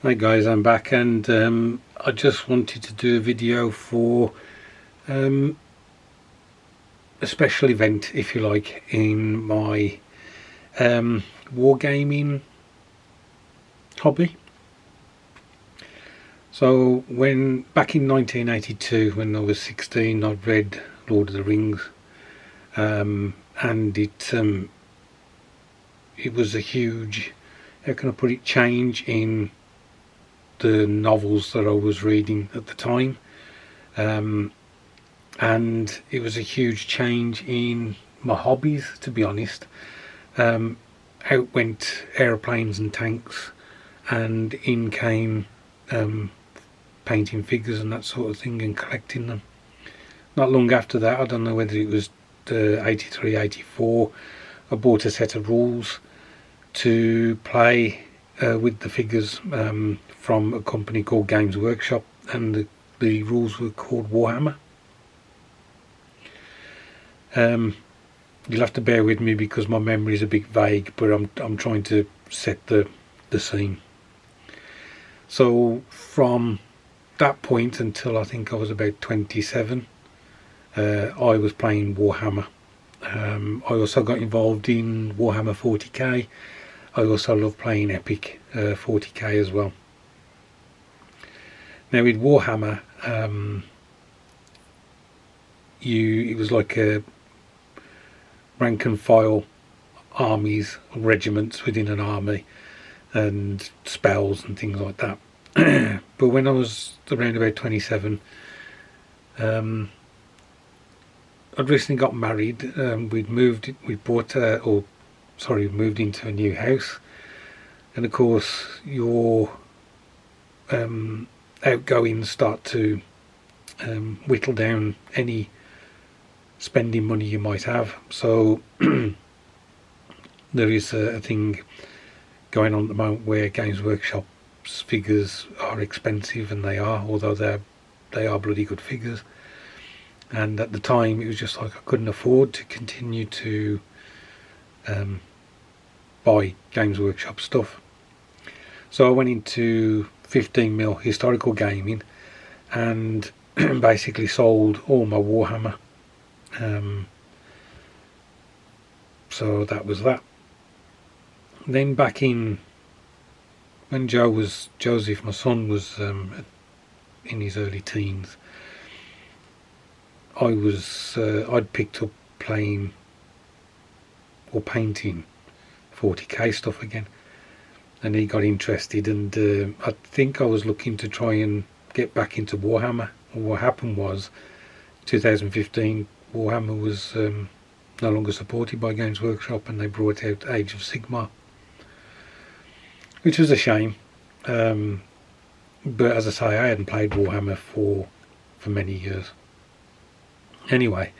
Hi guys, I'm back, and I just wanted to do a video for a special event, if you like, in my wargaming hobby. So back in 1982, when I was 16, I read Lord of the Rings, and it was a huge, how can I put it, change in the novels that I was reading at the time, and it was a huge change in my hobbies, to be honest. Out went airplanes and tanks, and in came painting figures and that sort of thing and collecting them. Not long after that, I don't know whether it was 83, 84, I bought a set of rules to play with the figures from a company called Games Workshop, and the rules were called Warhammer. You'll have to bear with me because my memory is a bit vague, but I'm trying to set the scene. So from that point until I think I was about 27, I was playing Warhammer. I also got involved in Warhammer 40k. I also love playing Epic 40k as well. Now with Warhammer, it was like a rank and file armies, regiments within an army, and spells and things like that. But when I was around about 27, I'd recently got married. We moved into a new house, and of course your outgoings start to whittle down any spending money you might have. So there is a thing going on at the moment where Games Workshop's figures are expensive, and they are, although they are bloody good figures. And at the time it was just like I couldn't afford to continue to buy Games Workshop stuff. So I went into 15mm historical gaming and basically sold all my Warhammer. So that was that. Then back in when Joseph, my son, was in his early teens, I'd picked up playing or painting 40k stuff again, and he got interested, and I think I was looking to try and get back into Warhammer. And what happened was 2015 Warhammer was no longer supported by Games Workshop, and they brought out Age of Sigmar, which was a shame. But as I say, I hadn't played Warhammer for many years. Anyway,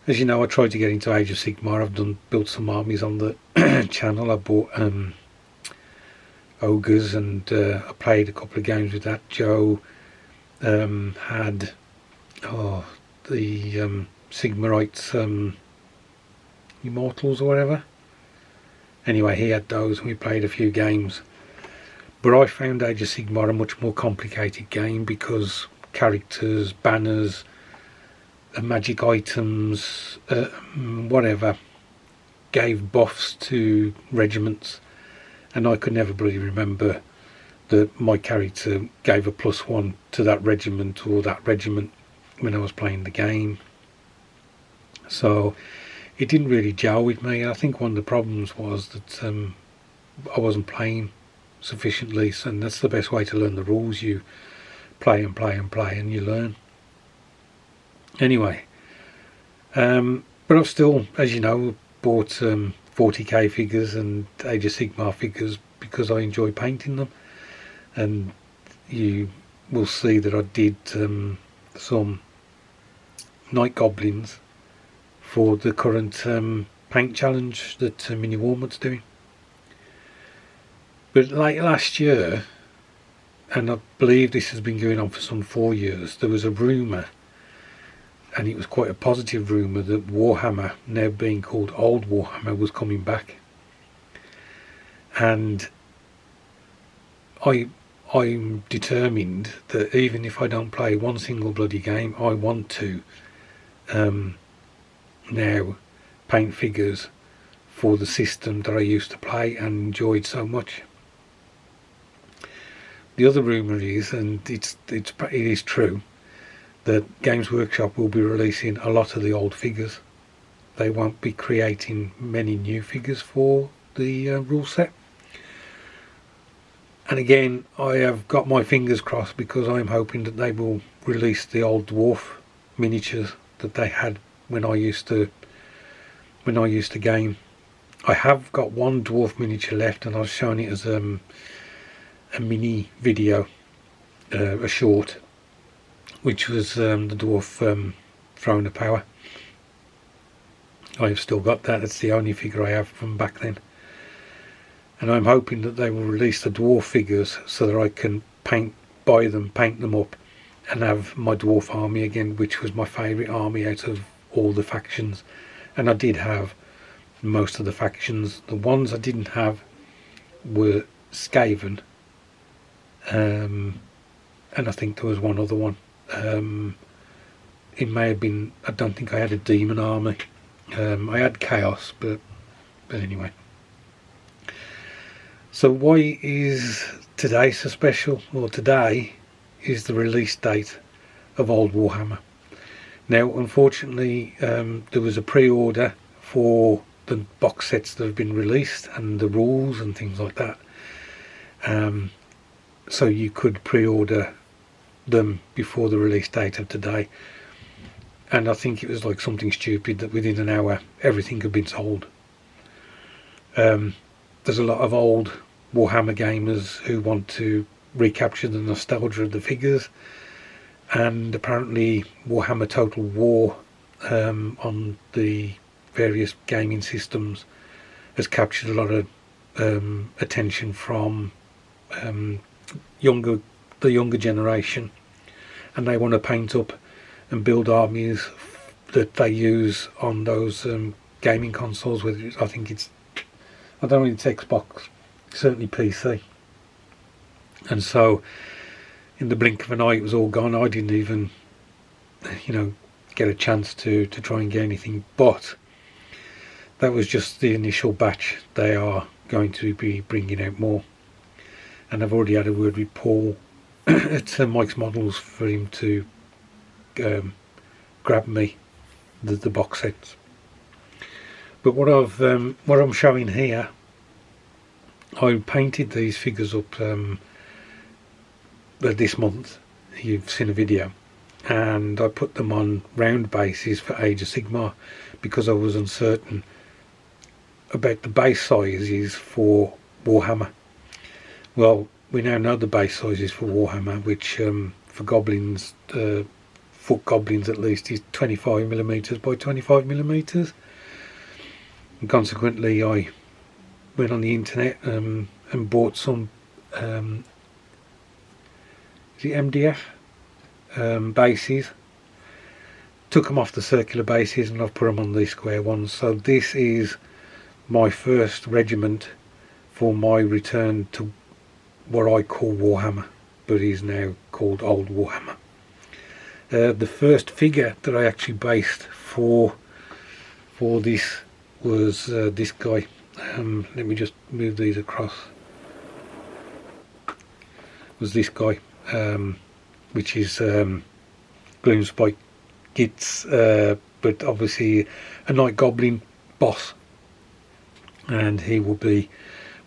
as you know, I tried to get into Age of Sigmar. I've built some armies on the channel. I bought ogres, and I played a couple of games with that. Joe had the Sigmarites Immortals or whatever. Anyway, he had those and we played a few games. But I found Age of Sigmar a much more complicated game because characters, banners, magic items, whatever, gave buffs to regiments, and I could never bloody remember that my character gave a +1 to that regiment or that regiment when I was playing the game. So it didn't really gel with me. I think one of the problems was that I wasn't playing sufficiently, and that's the best way to learn the rules. You play and play and play and you learn. Anyway, but I've still, as you know, bought 40k figures and Age of Sigmar figures because I enjoy painting them, and you will see that I did some Night Goblins for the current paint challenge that Mini Walmart's doing. But like last year, and I believe this has been going on for some 4 years, there was a rumour, and it was quite a positive rumour, that Warhammer, now being called Old Warhammer, was coming back. And I I'm determined that even if I don't play one single bloody game, I want to now paint figures for the system that I used to play and enjoyed so much. The other rumour is, and it is true, that Games Workshop will be releasing a lot of the old figures. They won't be creating many new figures for the rule set. And again, I have got my fingers crossed, because I'm hoping that they will release the old dwarf miniatures that they had when I used to game. I have got one dwarf miniature left, and I was showing it as a mini video, a short, which was the dwarf Throne of Power. I have still got that. It's the only figure I have from back then. And I'm hoping that they will release the dwarf figures so that I can buy them, paint them up, and have my dwarf army again, which was my favourite army out of all the factions. And I did have most of the factions. The ones I didn't have were Skaven, and I think there was one other one. It may have been, I don't think I had a demon army. I had chaos, but anyway. So why is today so special? Well, today is the release date of Old Warhammer. Now, unfortunately, there was a pre-order for the box sets that have been released and the rules and things like that. So you could pre-order them before the release date of today. And I think it was like something stupid that within an hour everything had been sold. There's a lot of old Warhammer gamers who want to recapture the nostalgia of the figures, and apparently Warhammer Total War on the various gaming systems has captured a lot of attention from the younger generation, and they want to paint up and build armies that they use on those gaming consoles. Whether I think it's, I don't know if it's Xbox, certainly PC. And so in the blink of an eye it was all gone. I didn't even get a chance to try and get anything, but that was just the initial batch. They are going to be bringing out more, and I've already had a word with Paul at Mike's Models for him to grab me the box sets. But what I'm showing here, I painted these figures up this month. You've seen a video, and I put them on round bases for Age of Sigmar because I was uncertain about the base sizes for Warhammer. Well, we now know the base sizes for Warhammer, which for goblins, foot goblins at least, is 25mm by 25mm. And consequently I went on the internet and bought some MDF bases, took them off the circular bases, and I've put them on these square ones. So this is my first regiment for my return to what I call Warhammer, but is now called Old Warhammer. The first figure that I actually based for this was this guy. Let me just move these across. Was this guy, which is Gloomspike Gitz, but obviously a Night Goblin boss, and he will be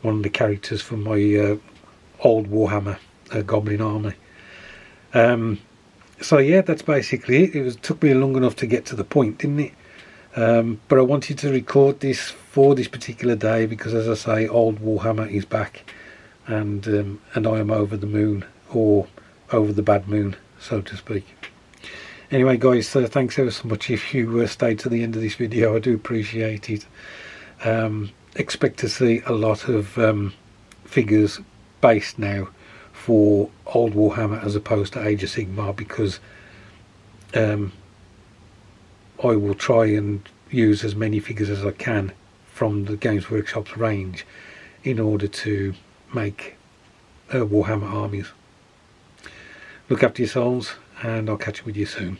one of the characters from my Old Warhammer Goblin army. So yeah, that's basically it. It took me long enough to get to the point, didn't it? But I wanted to record this for this particular day because, as I say, Old Warhammer is back, and I am over the moon, or over the bad moon, so to speak. Anyway, guys, thanks ever so much if you stayed to the end of this video. I do appreciate it. Expect to see a lot of figures based now for Old Warhammer as opposed to Age of Sigmar, because I will try and use as many figures as I can from the Games Workshop's range in order to make Warhammer armies. Look after yourselves, and I'll catch up with you soon.